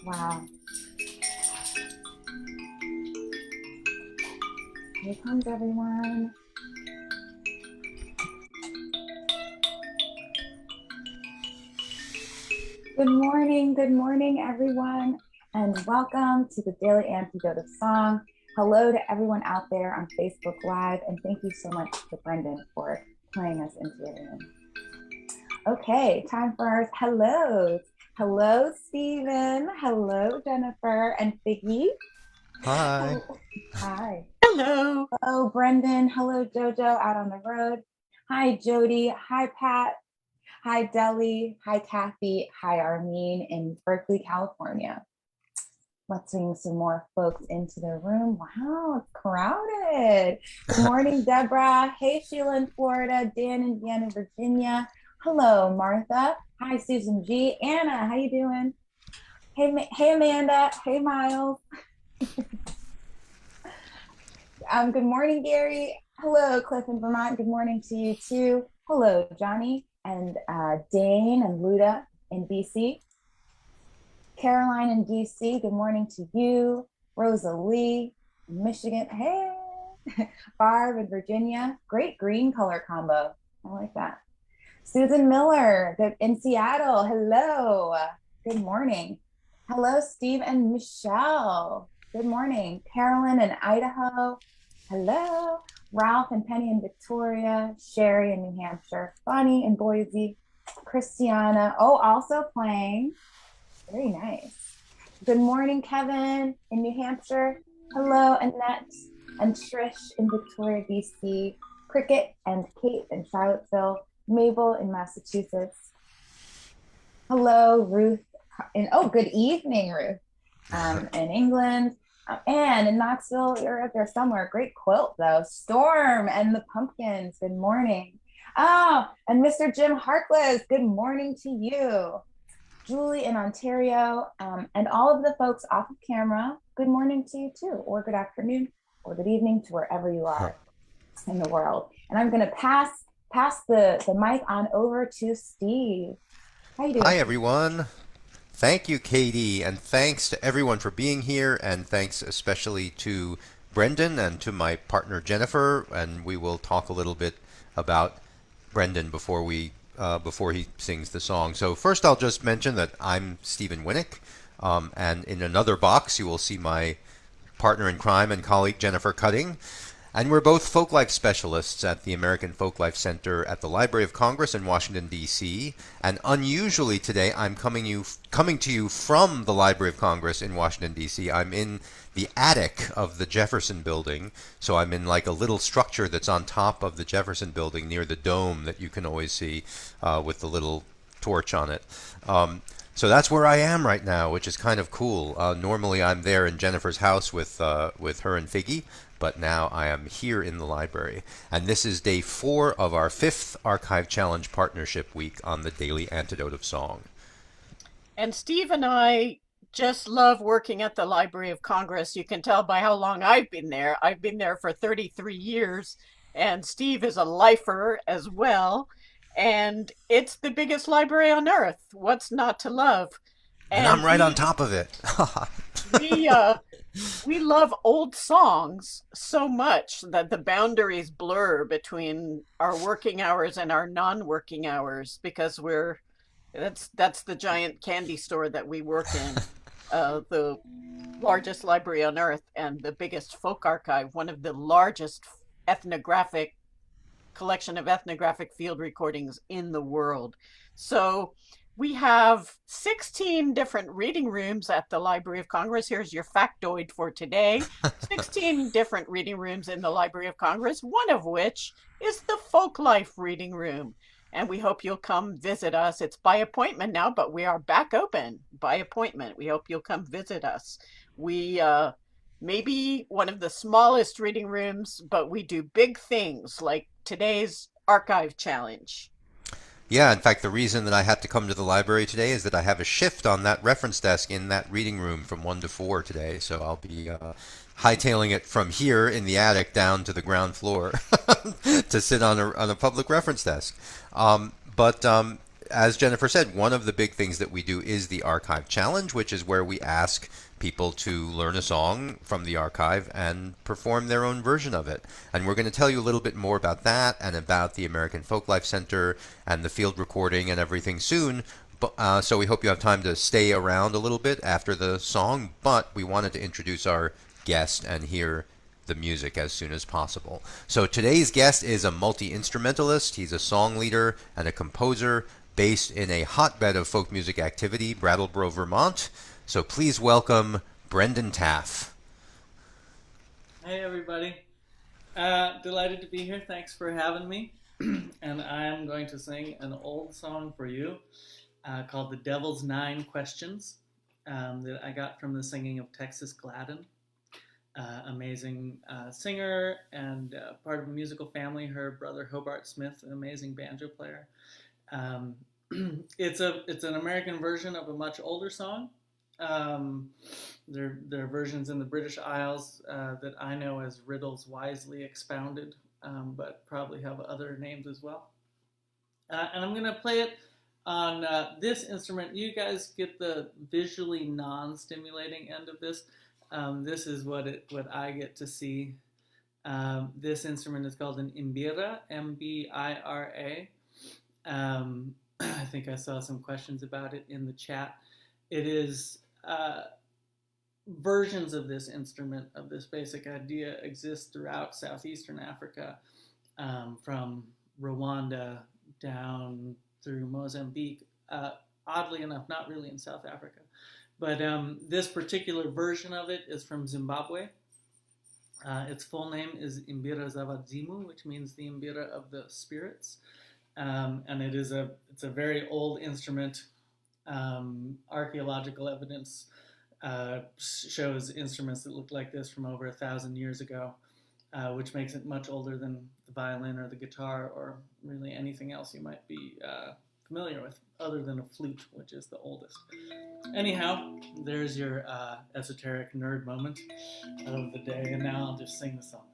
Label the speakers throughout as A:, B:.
A: Wow. Here comes everyone. Good morning, everyone, and welcome to the Daily Antidote of Song. Hello to everyone out there on Facebook Live, and thank you so much to Brendan for playing us into your room. Okay, time for our hellos. Hello, Stephen. Hello, Jennifer and Figgy.
B: Hi.
A: Oh, hi.
C: Hello.
A: Hello, Brendan. Hello, Jojo out on the road. Hi, Jody. Hi, Pat. Hi, Deli. Hi, Kathy. Hi, Arlene in Berkeley, California. Let's bring some more folks into the room. Wow, it's crowded. Good morning, Deborah. Hey, Sheila in Florida. Dan in Vienna, Virginia. Hello, Martha. Hi, Susan G. Anna, how you doing? Hey, Amanda. Hey, Miles. Good morning, Gary. Hello, Cliff in Vermont. Good morning to you too. Hello, Johnny and Dane and Luda in BC. Caroline in DC. Good morning to you. Rosalie in Michigan. Hey, Barb in Virginia. Great green color combo. I like that. Susan Miller in Seattle. Hello. Good morning. Hello, Steve and Michelle. Good morning. Carolyn in Idaho. Hello. Ralph and Penny in Victoria. Sherry in New Hampshire. Bonnie in Boise. Christiana. Oh, also playing. Very nice. Good morning, Kevin in New Hampshire. Hello, Annette and Trish in Victoria, BC. Cricket and Kate in Charlottesville. Mabel in Massachusetts. Hello, Ruth. Good evening, Ruth. In England. Anne in Knoxville, you're out there somewhere. Great quilt, though. Storm and the Pumpkins. Good morning. Oh, and Mr. Jim Harkless. Good morning to you. Julie in Ontario, and all of the folks off of camera. Good morning to you too, or good afternoon, or good evening to wherever you are in the world. And I'm going to pass the mic on over to Steve. How you doing?
B: Hi, everyone. Thank you, Katie, and thanks to everyone for being here, and thanks especially to Brendan and to my partner Jennifer. And we will talk a little bit about Brendan before he sings the song. So first, I'll just mention that I'm Stephen Winnick, and in another box you will see my partner in crime and colleague Jennifer Cutting. And we're both folklife specialists at the American Folklife Center at the Library of Congress in Washington, D.C. And unusually today, I'm coming to you from the Library of Congress in Washington, D.C. I'm in the attic of the Jefferson Building. So I'm in like a little structure that's on top of the Jefferson Building near the dome that you can always see with the little torch on it. So that's where I am right now, which is kind of cool. Normally, I'm there in Jennifer's house with her and Figgy, but now I am here in the library. And this is day 4 of our 5th Archive Challenge Partnership Week on the Daily Antidote of Song.
C: And Steve and I just love working at the Library of Congress. You can tell by how long I've been there. I've been there for 33 years, and Steve is a lifer as well. And it's the biggest library on earth. What's not to love?
B: And I'm
C: And
B: right on top of it.
C: we uh we love old songs so much that the boundaries blur between our working hours and our non-working hours because we're that's the giant candy store that we work in, the largest library on earth and the biggest folk archive, one of the largest ethnographic collection of ethnographic field recordings in the world. So we have 16 different reading rooms at the Library of Congress. Here's your factoid for today: 16 different reading rooms in the Library of Congress, one of which is the Folklife Reading Room. And we hope you'll come visit us. It's by appointment now, but we are back open by appointment. We hope you'll come visit us. We maybe one of the smallest reading rooms, but we do big things like today's archive challenge.
B: Yeah, in fact, the reason that I had to come to the library today is that I have a shift on that reference desk in that reading room from 1 to 4 today. So I'll be hightailing it from here in the attic down to the ground floor to sit on a public reference desk. But as Jennifer said, one of the big things that we do is the Archive Challenge, which is where we ask people to learn a song from the archive and perform their own version of it. And we're going to tell you a little bit more about that and about the American Folklife Center and the field recording and everything soon. So we hope you have time to stay around a little bit after the song, but we wanted to introduce our guest and hear the music as soon as possible. So today's guest is a multi-instrumentalist. He's a song leader and a composer based in a hotbed of folk music activity, Brattleboro, Vermont. So please welcome Brendan Taff.
D: Hey everybody. Delighted to be here. Thanks for having me. And I'm going to sing an old song for you called The Devil's Nine Questions that I got from the singing of Texas Gladden. Amazing singer and part of a musical family. Her brother Hobart Smith, an amazing banjo player. It's an American version of a much older song. There are versions in the British Isles that I know as Riddles Wisely Expounded, but probably have other names as well. And I'm going to play it on this instrument. You guys get the visually non-stimulating end of this. This is what I get to see. This instrument is called an mbira, M-B-I-R-A. I think I saw some questions about it in the chat. It is versions of this instrument, of this basic idea, exist throughout southeastern Africa, from Rwanda down through Mozambique. Oddly enough, not really in South Africa. But this particular version of it is from Zimbabwe. Its full name is Imbira Zavadzimu, which means the Imbira of the spirits. And it's a very old instrument. Archaeological evidence shows instruments that look like this from over 1,000 years ago, which makes it much older than the violin or the guitar or really anything else you might be familiar with, other than a flute, which is the oldest. Anyhow, there's your esoteric nerd moment of the day, and now I'll just sing the song.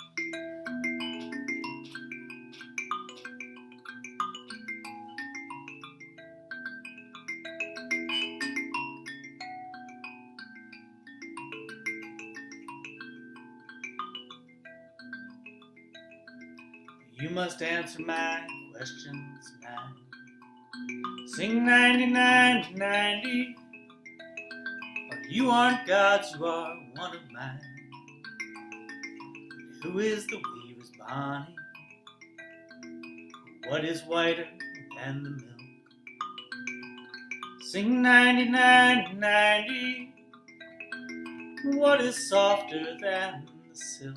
D: You must answer my questions now. Sing 99 to 90. You aren't God's, you are one of mine. Who is the weaver's Bonnie? What is whiter than the milk? Sing 99 to 90. What is softer than the silk?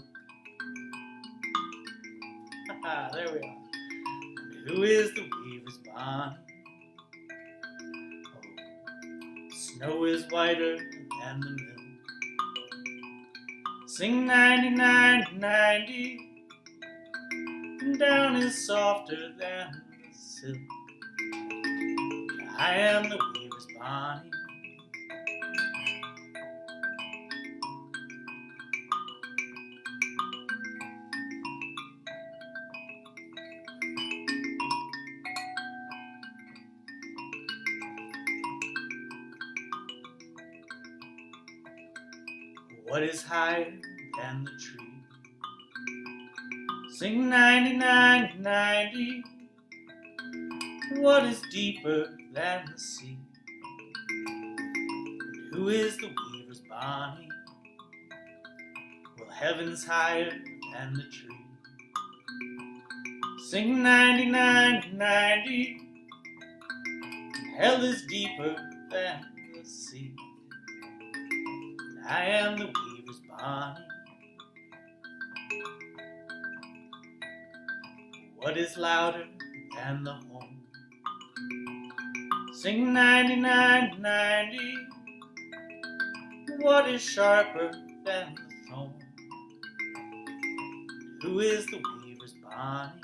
D: There we are. Who is the weaver's Bonnie? Oh, snow is whiter than the milk. Sing 99 to 90. And down is softer than the silk. I am the weaver's Bonnie. What is higher than the tree? Sing 99 to 90. What is deeper than the sea? And who is the weaver's Bonnie? Well, heaven's higher than the tree. Sing 99 to 90. Hell is deeper than the sea. I am the weaver's Bonnie. What is louder than the horn? Sing 99 to 90. What is sharper than the thorn? Who is the weaver's Bonnie?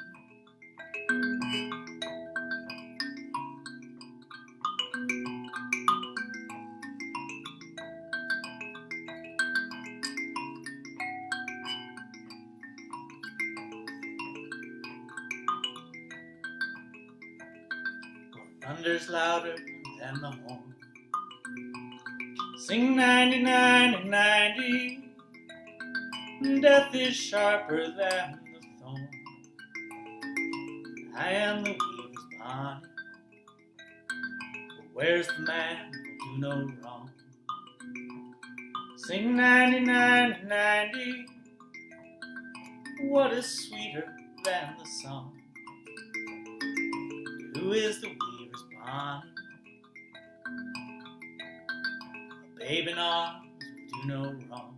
D: Thunder's louder than the horn. Sing 99 and 90. Death is sharper than the thorn. I am the weaver's Bonnie. But where's the man who'll do no wrong? Sing 99 and 90. What is sweeter than the song? Who is the weaver's Bonnie? A babe in arms will do no wrong.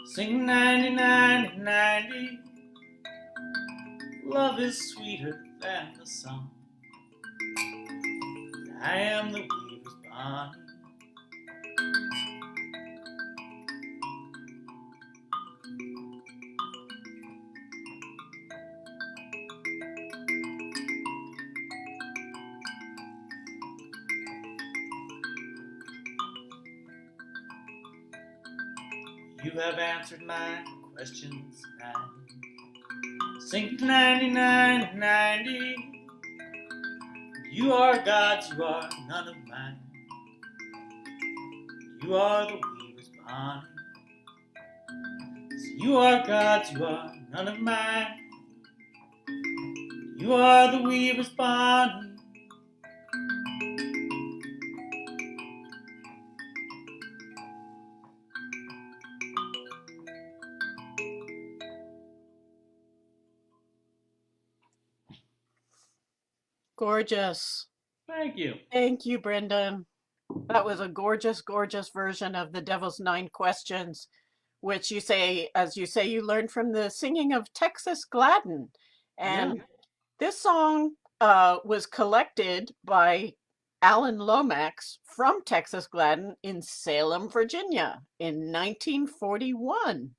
D: Sing 99 and 90. Love is sweeter than the song. I am the weaver's Bonnie. You have answered my questions now. Sing 99 and 90. You are God's, you are none of mine. You are the weaver's Bonnie. So you are God's, you are none of mine. You are the weaver's Bonnie.
C: Gorgeous.
D: Thank you.
C: Thank you, Brendan. That was a gorgeous, gorgeous version of the Devil's Nine Questions, which you say, as you say, you learned from the singing of Texas Gladden. And this song was collected by Alan Lomax from Texas Gladden in Salem, Virginia in 1941.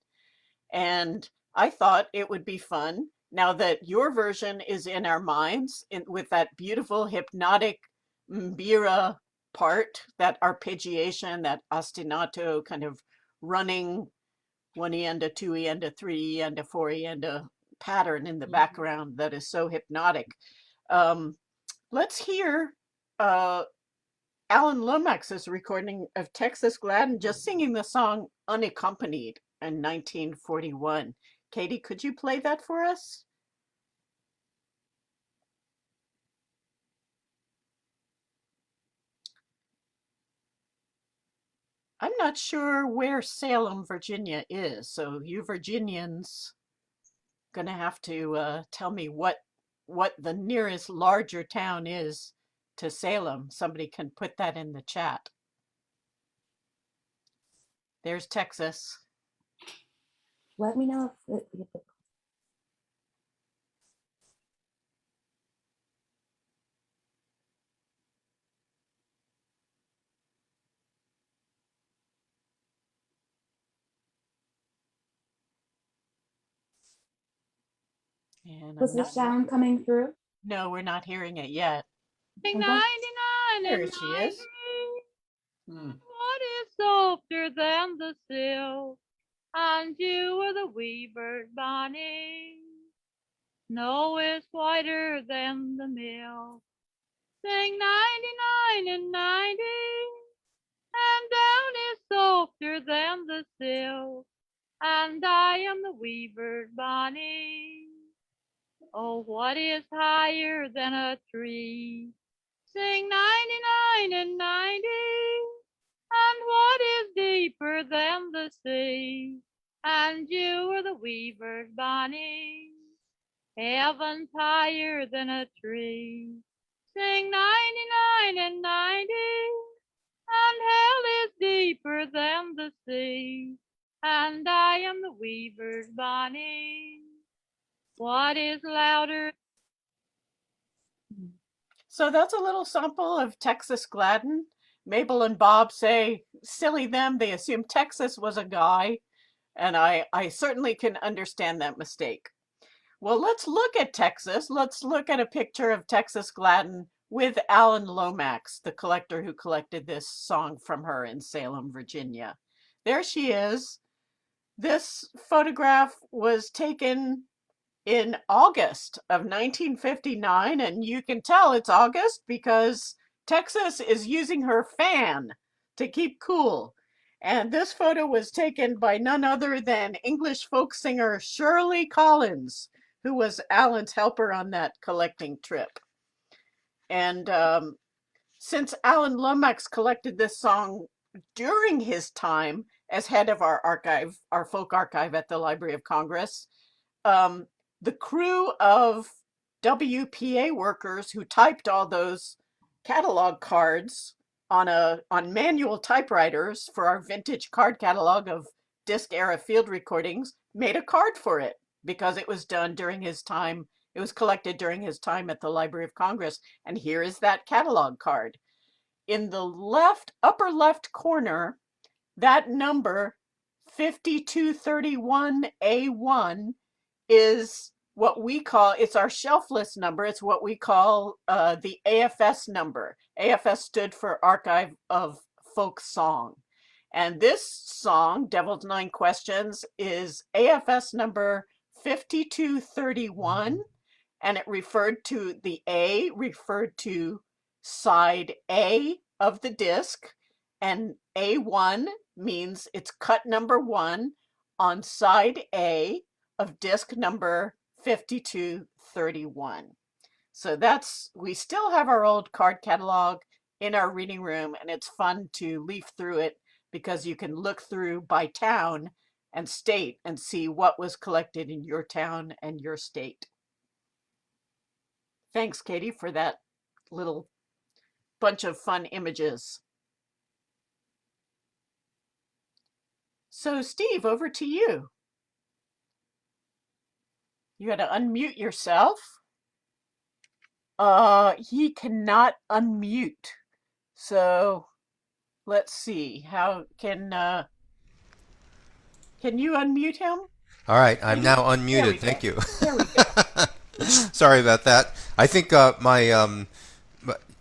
C: And I thought it would be fun, now that your version is in our minds with that beautiful hypnotic mbira part, that arpeggiation, that ostinato kind of running one e and a two e and a three e and a four e and a pattern in the background that is so hypnotic. Let's hear Alan Lomax's recording of Texas Gladden just singing the song unaccompanied in 1941. Katie, could you play that for us? I'm not sure where Salem, Virginia is, so you Virginians gonna have to tell me what the nearest larger town is to Salem. Somebody can put that in the chat. There's Texas.
A: Let me know if
C: And
A: was the sound coming through?
C: No, we're not hearing it yet.
A: Okay.
E: 99
C: There
E: and
C: she is.
E: 90. What is softer than the silk? And you are the weaver's Bonnie. Snow is whiter than the milk. Sing 99 and 90. And down is softer than the silk. And I am the weaver's Bonnie. Oh, what is higher than a tree? Sing 99 and 90. And what is deeper than the sea? And you are the weaver's Bonnie. Heaven's higher than a tree. Sing 99 and 90. And hell is deeper than the sea. And I am the weaver's Bonnie. What is louder?
C: So that's a little sample of Texas Gladden. Mabel and Bob say, silly them, they assume Texas was a guy. And I certainly can understand that mistake. Well, let's look at Texas. Let's look at a picture of Texas Gladden with Alan Lomax, the collector who collected this song from her in Salem, Virginia. There she is. This photograph was taken in August of 1959, and you can tell it's August because Texas is using her fan to keep cool. And this photo was taken by none other than English folk singer Shirley Collins, who was Alan's helper on that collecting trip. And since Alan Lomax collected this song during his time as head of our archive, our folk archive at the Library of Congress, the crew of WPA workers who typed all those catalog cards on manual typewriters for our vintage card catalog of disc era field recordings made a card for it because it was done during his time. It was collected during his time at the Library of Congress. And here is that catalog card. In the upper left corner, that number 5231A1 is what we call, it's our shelf list number. It's what we call the AFS number. AFS stood for Archive of Folk Song. And this song, Devil's Nine Questions, is AFS number 5231. And it referred to the A, referred to side A of the disc. And A1 means it's cut number 1 on side A of disc number 5231. So we still have our old card catalog in our reading room, and it's fun to leaf through it because you can look through by town and state and see what was collected in your town and your state. Thanks, Katie, for that little bunch of fun images. So, Steve, over to you. You had to unmute yourself. He cannot unmute. So let's see. How can you unmute him?
B: All right, I'm now unmuted. Thank you. There we go. Sorry about that. I think I'm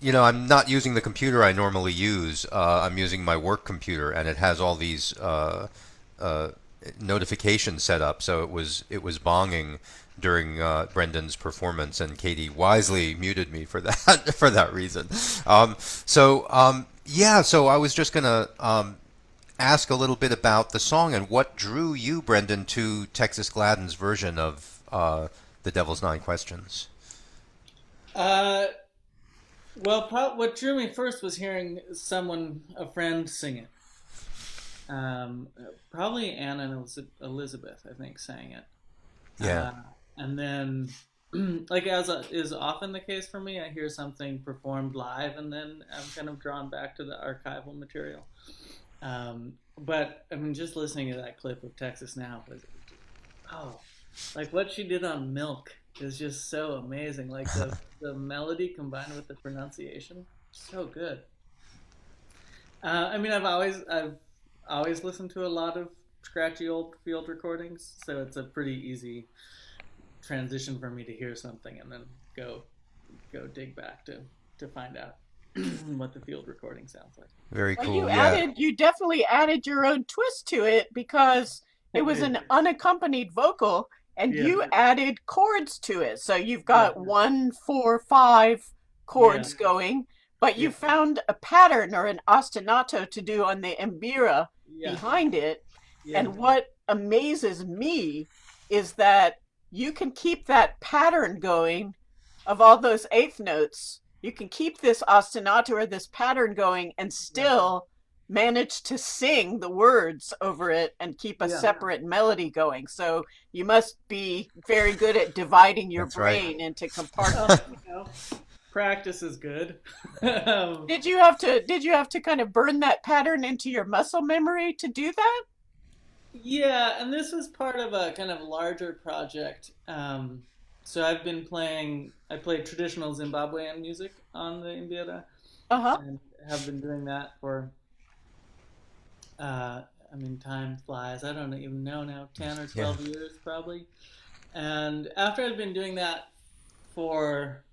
B: not using the computer I normally use. I'm using my work computer, and it has all these notifications set up. So it was bonging during Brendan's performance, and Katie wisely muted me for that for that reason. So I was just gonna ask a little bit about the song and what drew you, Brendan, to Texas Gladden's version of The Devil's Nine Questions.
D: Well, what drew me first was hearing a friend, sing it. Probably Anna and Elizabeth, I think, sang it.
B: Yeah.
D: And then, like as is often the case for me, I hear something performed live, and then I'm kind of drawn back to the archival material. But I mean, just listening to that clip of Texas Now was, like what she did on Milk is just so amazing. Like the melody combined with the pronunciation, so good. I mean, I've always listened to a lot of scratchy old field recordings, so it's a pretty easy transition for me to hear something and then go dig back to find out what the field recording sounds like.
B: Very cool.
C: You definitely added your own twist to it because it was an unaccompanied vocal, and you added chords to it. So you've got 1, 4, 5 chords going, but you found a pattern or an ostinato to do on the mbira behind it. And what amazes me is that you can keep that pattern going of all those eighth notes. You can keep this ostinato or this pattern going and still manage to sing the words over it and keep a separate melody going. So you must be very good at dividing your brain into compartments.
D: Practice is good.
C: Did you have to kind of burn that pattern into your muscle memory to do that?
D: Yeah, and this was part of a kind of larger project. So I played traditional Zimbabwean music on the mbira, and have been doing that for, time flies. I don't even know now, 10 or 12 years probably. And after I'd been doing that for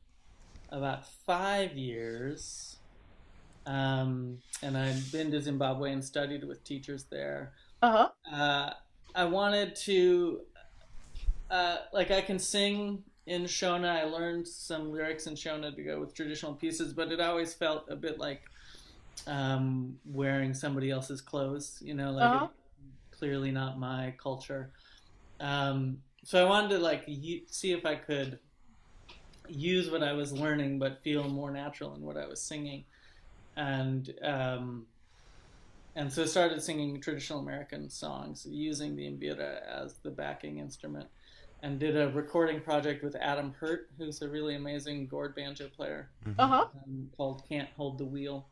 D: about 5 years, and I'd been to Zimbabwe and studied with teachers there. I wanted to like I can sing in Shona. I learned some lyrics in Shona to go with traditional pieces, but it always felt a bit like wearing somebody else's clothes. You know, like
C: Uh-huh.
D: it, clearly not my culture. So I wanted to like see if I could use what I was learning, but feel more natural in what I was singing, and so I started singing traditional American songs using the mbira as the backing instrument, and did a recording project with Adam Hurt, who's a really amazing gourd banjo player,
C: Uh-huh.
D: called "Can't Hold the Wheel."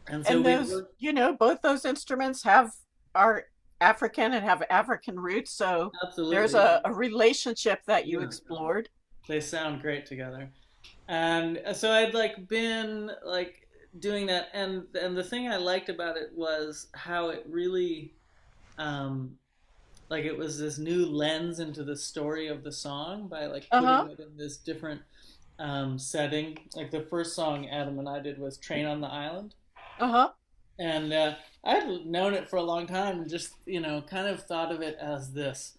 D: And so
C: And
D: we
C: those,
D: worked
C: both those instruments are African and have African roots, so there's
D: absolutely,
C: a relationship that you
D: yeah.
C: explored.
D: They sound great together. And so I'd like been like doing that, and the thing I liked about it was how it really um like it was this new lens into the story of the song by like putting
C: Uh-huh.
D: it in this different setting. Like the first song Adam and I did was "Train on the Island,"
C: Uh-huh.
D: and I'd known it for a long time and just kind of thought of it as this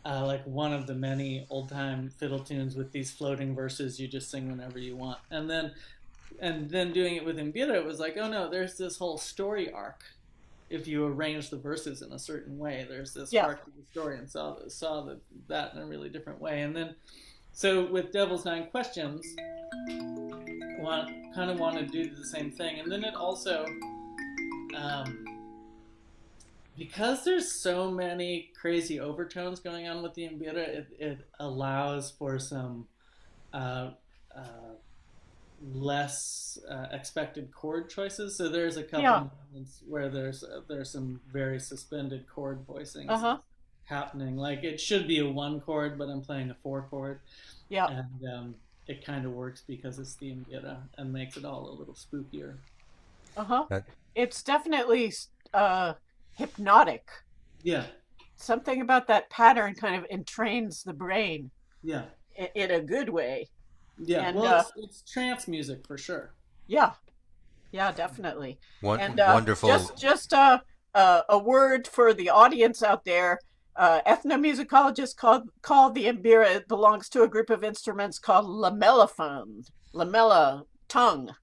D: like one of the many old time fiddle tunes with these floating verses you just sing whenever you want. And then doing it with Mbira, it was like, oh no, there's this whole story arc. If you arrange the verses in a certain way, there's this
C: Yeah.
D: arc to the story, and saw that in a really different way. And then, so with Devil's Nine Questions, want to do the same thing. And then it also, um, because there's so many crazy overtones going on with the Mbira, it allows for some uh, uh, less expected chord choices. So there's a
C: Yeah.
D: couple moments where there's some very suspended chord voicings
C: Uh-huh.
D: happening. Like it should be a one chord, but I'm playing a four chord,
C: Yeah.
D: and it kind of works because it's the Mbira and makes it all a little spookier.
C: Uh-huh.
B: That,
C: It's definitely hypnotic.
D: Yeah,
C: Something about that pattern kind of entrains the brain
D: yeah,
C: in a good way.
D: yeah.
C: And
D: Well, it's trance music for sure.
C: yeah, yeah, definitely. And
B: wonderful.
C: just a word for the audience out there. Ethnomusicologists call the mbira. It belongs to a group of instruments called lamellophone, lamella tongue,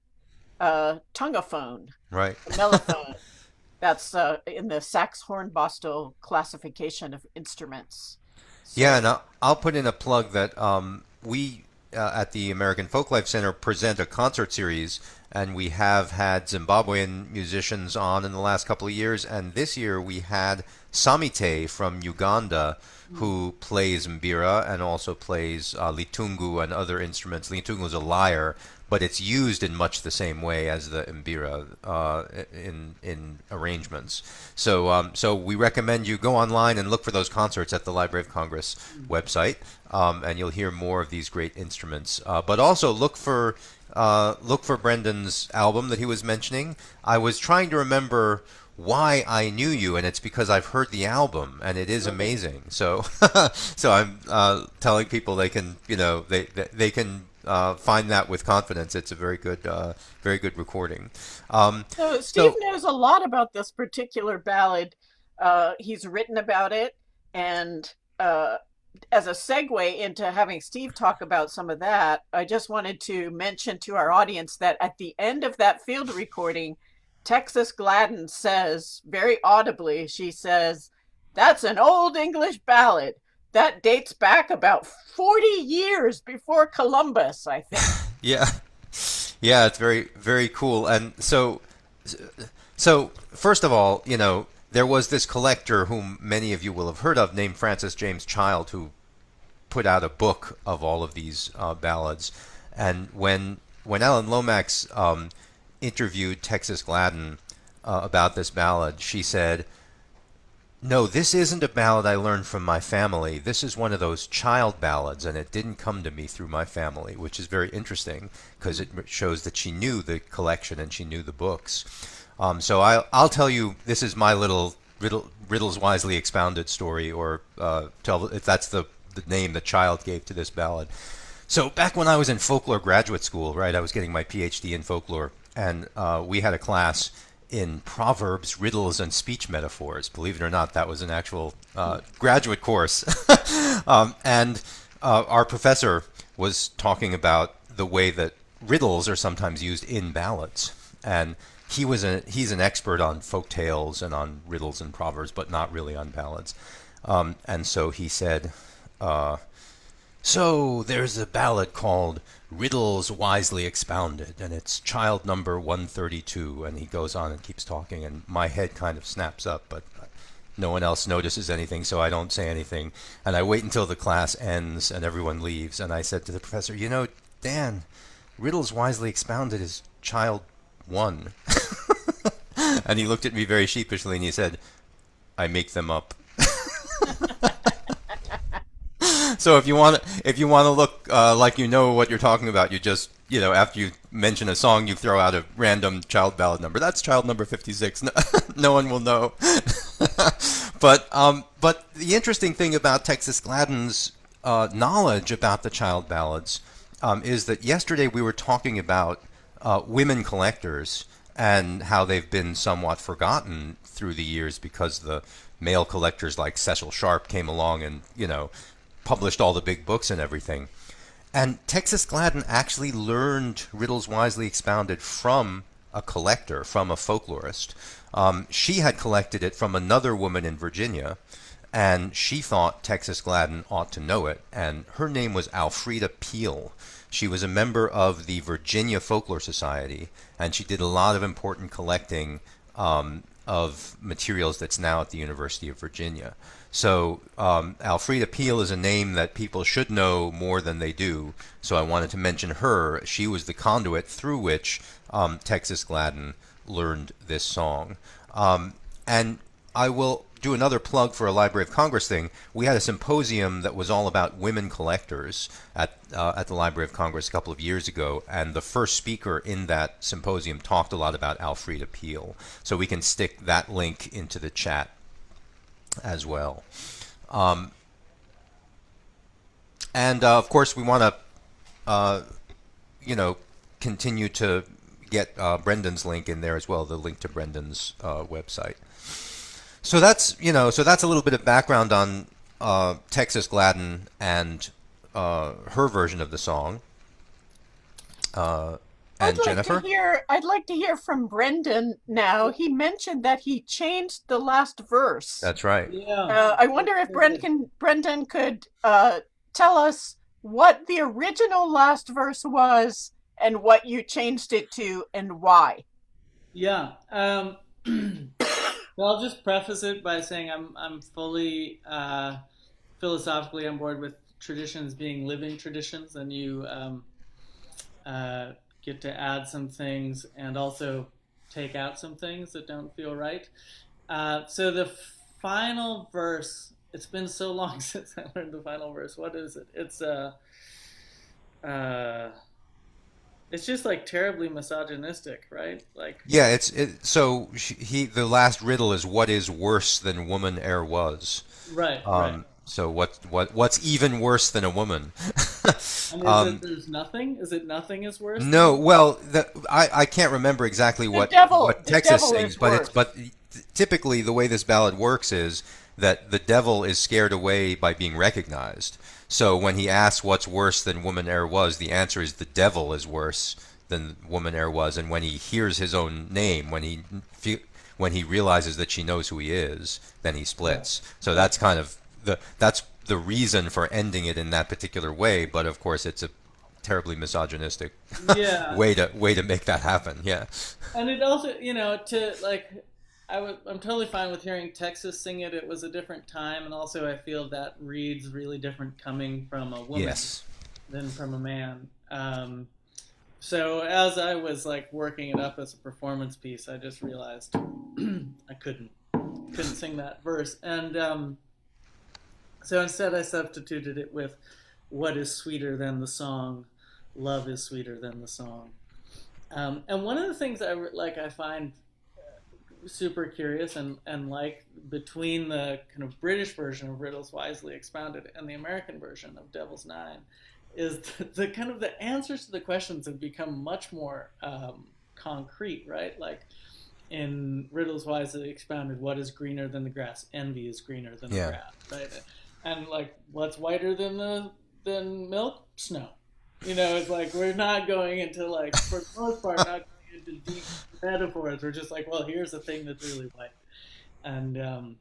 C: tongueophone,
B: Right.
C: lamellophone. That's in the Saxe-Horn-Bostel classification of instruments.
B: Yeah,
C: So
B: and I'll put in a plug that we at the American Folklife Center present a concert series, and we have had Zimbabwean musicians on in the last couple of years, and this year we had Samite from Uganda, who plays mbira and also plays litungu and other instruments. Litungu is a lyre, but it's used in much the same way as the mbira in arrangements. So we recommend you go online and look for those concerts at the Library of Congress website, and you'll hear more of these great instruments. But also look for Brendan's album that he was mentioning. I was trying to remember why I knew you, and it's because I've heard the album, and it is
D: Okay.
B: amazing. So, so I'm telling people they can, they can find that with confidence. It's a very good recording.
C: So Steve
B: So,
C: knows a lot about this particular ballad. He's written about it, and as a segue into having Steve talk about some of that, I just wanted to mention to our audience that at the end of that field recording, Texas Gladden says very audibly, she says, "That's an old English ballad. That dates back about 40 years before Columbus, I think."
B: yeah, yeah, it's very cool. And so first of all, there was this collector whom many of you will have heard of, named Francis James Child, who put out a book of all of these ballads. And when Alan Lomax interviewed Texas Gladden about this ballad, she said, "No, this isn't a ballad I learned from my family. This is one of those child ballads, and it didn't come to me through my family," which is very interesting because it shows that she knew the collection and she knew the books. So I'll tell you, this is my little Riddles Wisely Expounded story, or tell if that's the name the Child gave to this ballad. So back when I was in folklore graduate school, right, I was getting my PhD in folklore, and we had a class in proverbs, riddles, and speech metaphors. Believe it or not, that was an actual graduate course. And our professor was talking about the way that riddles are sometimes used in ballads. And he's an expert on folk tales and on riddles and proverbs, but not really on ballads. And so he said, so there's a ballad called Riddles Wisely Expounded, and it's child number 132. And he goes on and keeps talking, and my head kind of snaps up, but no one else notices anything, so I don't say anything. And I wait until the class ends and everyone leaves, and I said to the professor, you know, Dan, Riddles Wisely Expounded is child 1. And he looked at me very sheepishly and he said, I make them up. So if you want to look like you know what you're talking about, you just, you know, after you mention a song, you throw out a random child ballad number. That's child number 56. No, no one will know. But the interesting thing about Texas Gladden's knowledge about the child ballads is that yesterday we were talking about women collectors and how they've been somewhat forgotten through the years because the male collectors like Cecil Sharp came along and, you know, published all the big books and everything. And Texas Gladden actually learned Riddles Wisely Expounded from a collector, from a folklorist. She had collected it from another woman in Virginia, and she thought Texas Gladden ought to know it, and her name was Alfreda Peel. She was a member of the Virginia Folklore Society, and she did a lot of important collecting of materials that's now at the University of Virginia. So Alfreda Peel is a name that people should know more than they do, so I wanted to mention her. She was the conduit through which Texas Gladden learned this song. And I will do another plug for a Library of Congress thing. We had a symposium that was all about women collectors at the Library of Congress a couple of years ago, and the first speaker in that symposium talked a lot about Alfreda Peel. So we can stick that link into the chat as well. And of course, we want to, you know, continue to get Brendan's link in there as well, the link to Brendan's website. So that's, you know, so that's a little bit of background on Texas Gladden and her version of the song. And Jennifer?
C: I'd like to hear from Brendan now. He mentioned that he changed the last verse.
B: That's right.
D: Yeah.
C: I wonder if Brendan could tell us what the original last verse was and what you changed it to and why.
D: Yeah. Well, I'll just preface it by saying I'm fully philosophically on board with traditions being living traditions, and you get to add some things and also take out some things that don't feel right. So the final verse, it's been so long since I learned the final verse. What is it? It's just like terribly misogynistic, right? Like,
B: Yeah, so the last riddle is what is worse than woman e'er was.
D: right, right.
B: So what's even worse than a woman?
D: And is it there's nothing? Is it nothing is worse?
B: No, well, I can't remember exactly what Texas sings, but typically the way this ballad works is that the devil is scared away by being recognized. So when he asks what's worse than woman e'er was, the answer is the devil is worse than woman e'er was. And when he hears his own name, when he realizes that she knows who he is, then he splits. So that's kind of that's the reason for ending it in that particular way. But of course, it's a terribly misogynistic way to make that happen. Yeah.
D: And it also, you know, to like, I'm totally fine with hearing Texas sing it. It was a different time, and also I feel that reads really different coming from a woman than from a man. So as I was like working it up as a performance piece, I just realized I couldn't sing that verse, and so instead I substituted it with "What is sweeter than the song? Love is sweeter than the song." And one of the things I find super curious and like between the kind of British version of Riddles Wisely Expounded and the American version of Devil's Nine is the kind of the answers to the questions have become much more concrete, right? Like in Riddles Wisely Expounded, what is greener than the grass? Envy is greener than the
B: Yeah.
D: grass, right? And like, what's whiter than milk? Snow. It's like we're not going into, like, for the most part, not going into deep metaphors. We're just like, well, here's the thing that's really white, and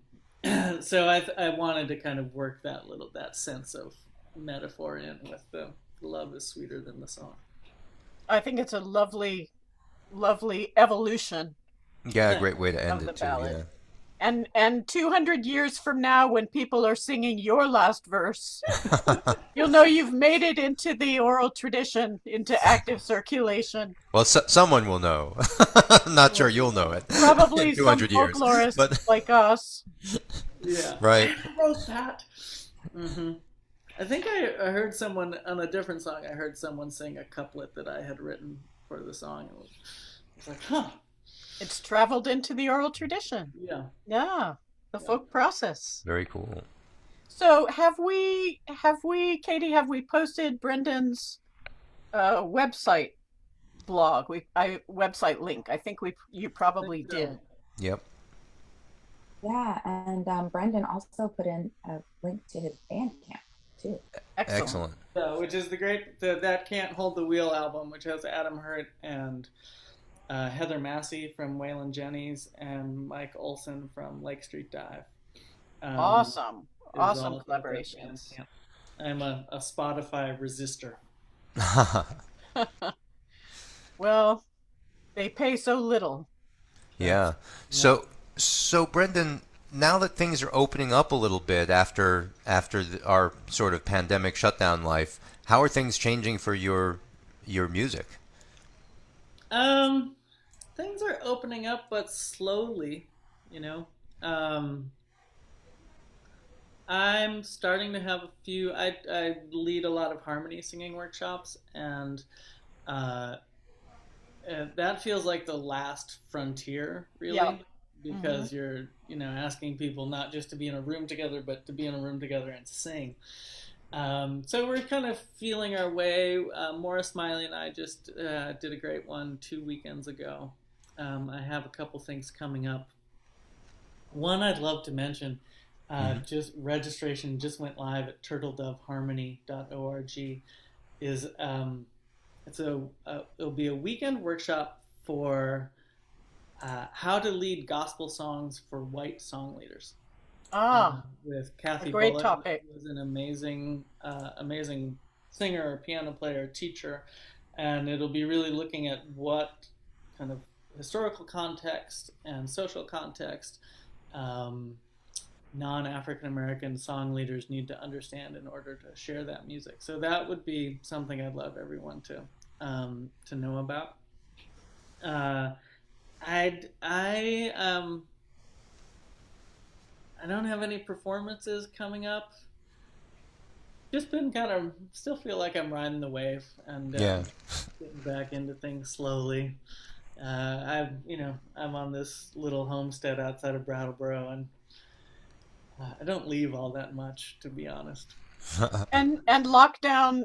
D: so I wanted to kind of work that sense of metaphor in with the love is sweeter than the song.
C: I think it's a lovely, lovely evolution
B: Yeah, a great way to end
C: of the
B: it too.
C: ballad. And 200 years from now, when people are singing your last verse, you'll know you've made it into the oral tradition, into active circulation.
B: Well, someone will know. I'm not sure you'll know it.
C: Probably
B: in
C: some
B: 200 years.
C: folklorists
B: But
C: like us.
D: Yeah.
B: right.
D: I wrote that. Hmm. I think I heard someone on a different song. I heard someone sing a couplet that I had written for the song. It was like, huh.
C: It's traveled into the oral tradition.
D: Yeah.
C: Yeah, the folk process.
B: Very cool.
C: So Katie, have we posted Brendan's website blog? Website link. I think you probably did.
B: Yep.
A: Yeah, and Brendan also put in a link to his Bandcamp too.
B: Excellent.
D: Which is the That Can't Hold the Wheel album, which has Adam Hurt and Heather Massey from Waylon Jennings and Mike Olson from Lake Street Dive.
C: Awesome
D: It was all
C: collaborations.
D: Bandcamp. I'm a Spotify resistor.
C: Well, they pay so little.
B: Yeah. So Brendan, now that things are opening up a little bit after our sort of pandemic shutdown life, how are things changing for your music?
D: Things are opening up, but slowly, you know. I'm starting to have a few. I lead a lot of harmony singing workshops, and that feels like the last frontier, really,
C: Yeah.
D: because you're, asking people not just to be in a room together, but to be in a room together and sing. So we're kind of feeling our way. Morris Smiley and I just did a great one 2 weekends ago. I have a couple things coming up. One I'd love to mention, just registration just went live at turtledoveharmony.org. It'll be a weekend workshop for how to lead gospel songs for white song leaders. With Kathy
C: a great
D: Bullock,
C: topic.
D: who is an amazing singer, piano player, teacher, and it'll be really looking at what kind of historical context and social context non-African American song leaders need to understand in order to share that music. So that would be something I'd love everyone to know about. I don't have any performances coming up. Just been still feel like I'm riding the wave and getting back into things slowly. I'm on this little homestead outside of Brattleboro, and I don't leave all that much, to be honest.
C: And lockdown,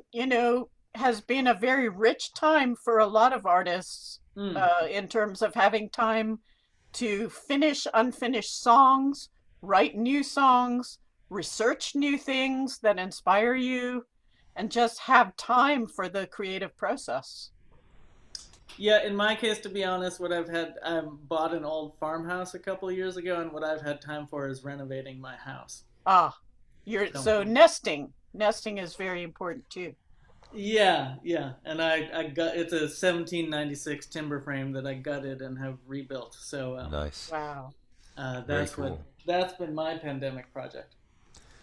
C: has been a very rich time for a lot of artists in terms of having time to finish unfinished songs, write new songs, research new things that inspire you, and just have time for the creative process.
D: Yeah, in my case, to be honest, I bought an old farmhouse a couple of years ago, and what I've had time for is renovating my house.
C: So nesting is very important too.
D: Yeah, and I got it's a 1796 timber frame that I gutted and have rebuilt. So
B: nice.
C: Wow.
D: That's been my pandemic project.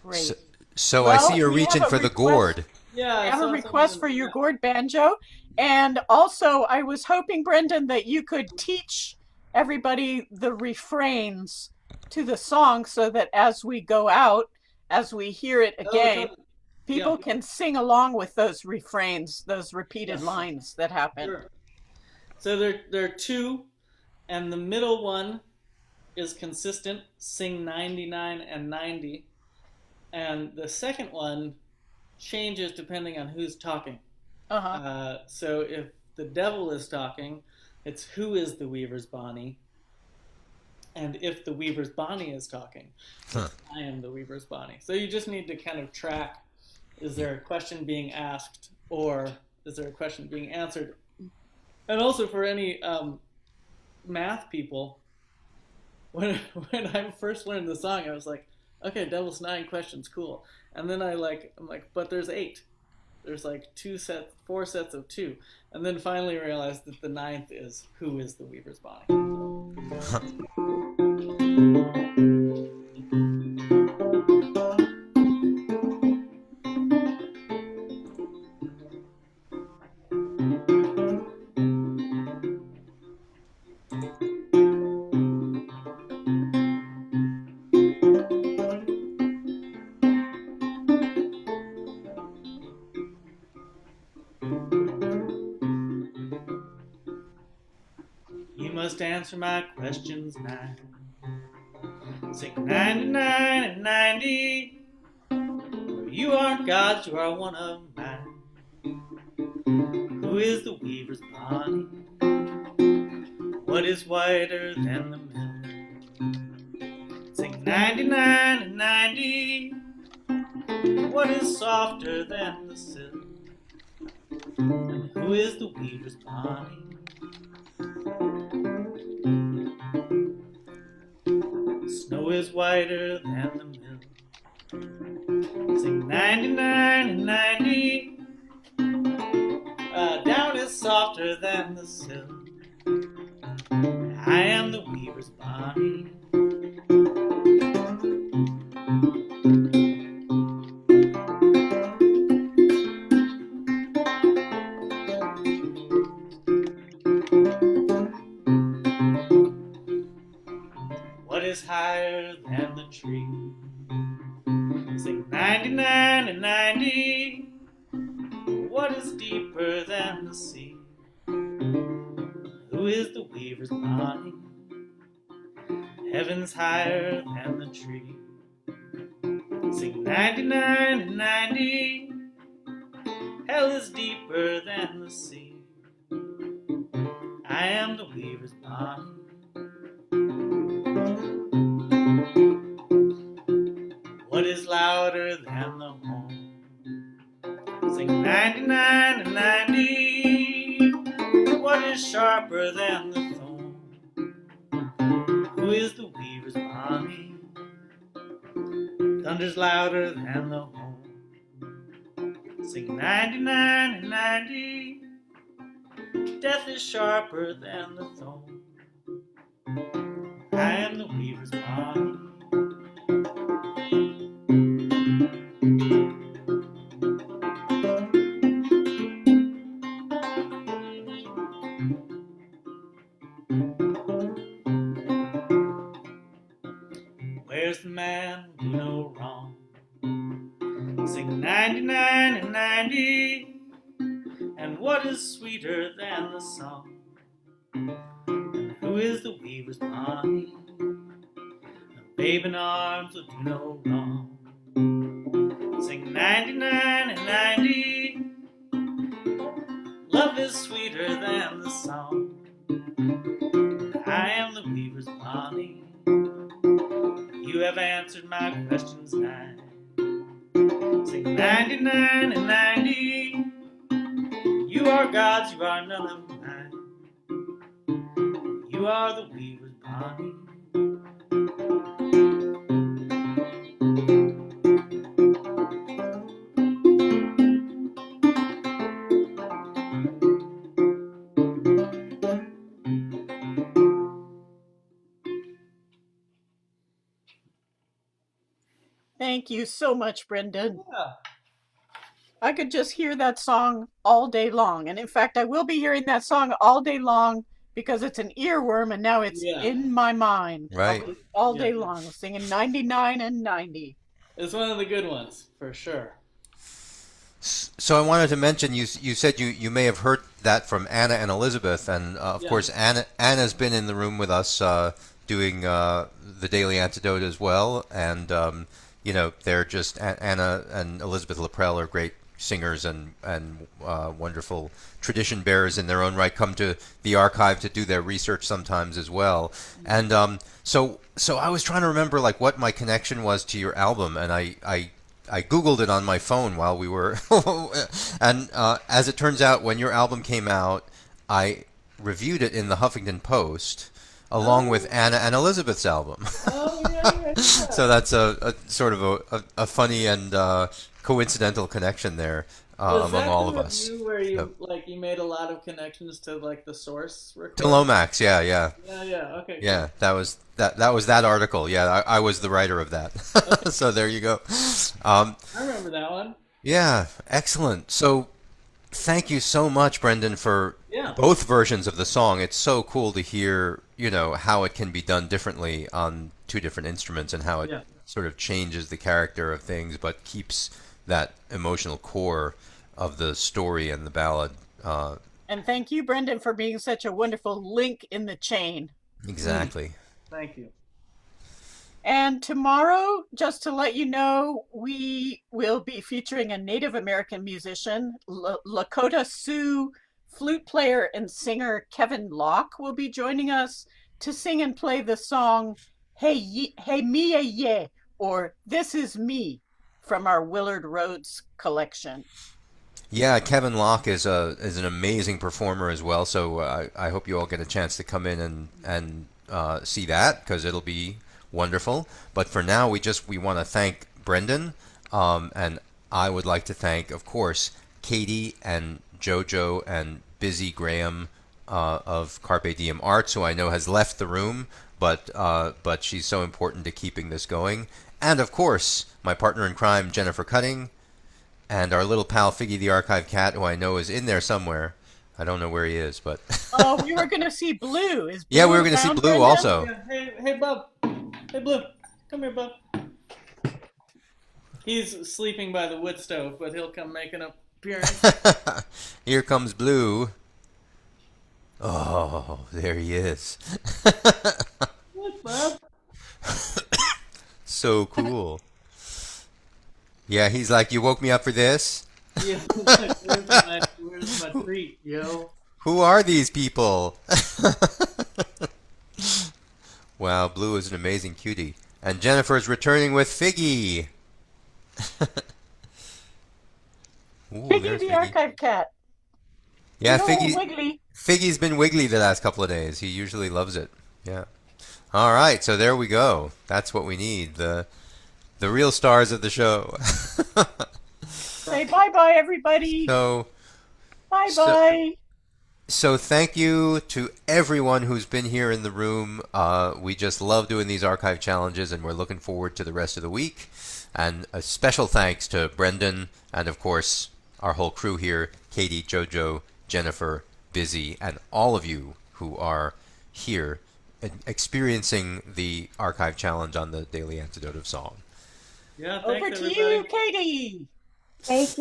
C: Great.
B: So I see you're reaching for the gourd.
D: Yeah,
C: I have a request for your gourd banjo. And also, I was hoping, Brendan, that you could teach everybody the refrains to the song so that as we go out, as we hear it again, people can sing along with those refrains, those repeated lines that happen.
D: Sure. So there are two, and the middle one is consistent, sing 99 and 90. And the second one changes depending on who's talking. So if the devil is talking, it's who is the Weaver's Bonnie. And if the Weaver's Bonnie is talking,
B: Huh.
D: I am the Weaver's Bonnie. So you just need to kind of track, is there a question being asked or is there a question being answered? And also for any math people, when when I first learned the song, I was like, okay, Devil's Nine questions, cool. And then I'm like, but there's eight. There's like four sets of two. And then finally realized that the ninth is who is the Weaver's Bonnie. You must answer my questions now. Sing 99 and 90. You aren't gods, you are one of mine. Who is the Weaver's Bonnie? What is whiter than the mill? Sing 99 and 90. What is softer than the sill? And who is the Weaver's Bonnie? Snow is whiter than the mill. Sing 99 and 90. Down is softer than the sill. I am the Weaver's Bonnie. What is higher than the tree? Sing 99 and 90. What is deeper than the sea? Who is the Weaver's Bonnie? Heaven's higher than the tree. Sing 99 and 90. Hell is deeper than the sea. I am the Weaver's Bonnie. What is louder than the horn? Sing 99 and 90. What is sharper than the thorn? Who is the Weaver's Bonnie? Thunder's louder than the horn. Sing 99 and 90. Death is sharper than the thorn. I am the Weaver's Bonnie. Where's the man who know wrong? Sing 99 and 90. And what is sweeter than the song? And who is the Weaver's Bonnie? A babe in arms will do no wrong. Sing 99 and 90. Love is sweeter than the song. I am the Weaver's Bonnie. You have answered my questions nine. Sing 99 and 90. You are gods, you are none of mine. You are the Weaver's Bonnie.
C: Thank you so much, Brendan.
D: Yeah.
C: I could just hear that song all day long. And in fact, I will be hearing that song all day long because it's an earworm and now it's
D: Yeah.
C: in my mind.
B: Right.
C: All day
D: Yeah.
C: long, singing 99 and 90.
D: It's one of the good ones, for sure.
B: So I wanted to mention you said you may have heard that from Anna and Elizabeth, and of
D: Yeah.
B: course Anna's been in the room with us doing the Daily Antidote as well, and you know they're just Anna and Elizabeth Laprelle are great singers and wonderful tradition bearers in their own right come to the archive to do their research sometimes as well. And so I was trying to remember like what my connection was to your album, and I Googled it on my phone while we were, and as it turns out, when your album came out, I reviewed it in the Huffington Post along with Anna and Elizabeth's album.
D: Oh, yeah.
B: So that's a sort of a funny and coincidental connection there
D: Was
B: among
D: that
B: all
D: the
B: of us.
D: review where you
B: Yep.
D: like you made a lot of connections to like the source
B: To
D: recording?
B: Lomax, yeah.
D: Yeah. Okay.
B: Yeah, that was that article. Yeah, I was the writer of that. So there you go.
D: I remember that one.
B: Yeah, excellent. So thank you so much, Brendan, for
D: Yeah.
B: both versions of the song. It's so cool to hear, how it can be done differently on two different instruments and how it
D: Yeah.
B: sort of changes the character of things but keeps that emotional core of the story and the ballad.
C: And thank you, Brendan, for being such a wonderful link in the chain.
B: Exactly.
D: Thank you.
C: And tomorrow, just to let you know, we will be featuring a Native American musician, Lakota Sioux flute player and singer Kevin Locke will be joining us to sing and play the song Hey Mia Ye, or This Is Me, from our Willard Rhodes collection.
B: Yeah, Kevin Locke is an amazing performer as well. So I hope you all get a chance to come in and see that because it'll be wonderful. But for now, we want to thank Brendan, and I would like to thank, of course, Katie and JoJo and Busy Graham of Carpe Diem Arts, who I know has left the room, but she's so important to keeping this going. And of course, my partner in crime, Jennifer Cutting. And our little pal Figgy the Archive Cat, who I know is in there somewhere. I don't know where he is, but
C: Oh, we were going to see Blue. Is Blue
B: yeah, we were going to see
C: around,
B: Blue
C: Brendan?
B: also.
D: Yeah. Hey, Bub. Hey, Blue. Come here, Bub. He's sleeping by the wood stove, but he'll come make an appearance.
B: Here comes Blue. Oh, there he is.
D: What, Bub?
B: So cool. Yeah, he's like, you woke me up for this?
D: Yeah. Where's my treat, yo?
B: Who are these people? Wow, Blue is an amazing cutie. And Jennifer's returning with Figgy. Ooh,
C: Piggy
B: there's
C: the
B: Figgy.
C: Archive Cat.
B: Yeah,
C: No,
B: Figgy.
C: Wiggly.
B: Figgy's been wiggly the last couple of days. He usually loves it. Yeah. All right, so there we go. That's what we need. The real stars of the show.
C: Say bye-bye, everybody.
B: So
C: Bye-bye.
B: So thank you to everyone who's been here in the room. We just love doing these archive challenges, and we're looking forward to the rest of the week. And a special thanks to Brendan and, of course, our whole crew here, Katie, JoJo, Jennifer, Busy, and all of you who are here experiencing the archive challenge on the Daily Antidote of Song.
D: Yeah,
C: Over
D: thanks,
C: to
D: everybody.
C: you, Katie.
A: Thank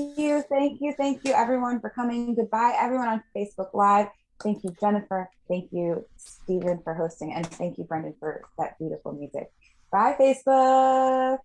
A: you, everyone, for coming. Goodbye, everyone on Facebook Live. Thank you, Jennifer. Thank you, Stephen, for hosting. And thank you, Brendan, for that beautiful music. Bye, Facebook.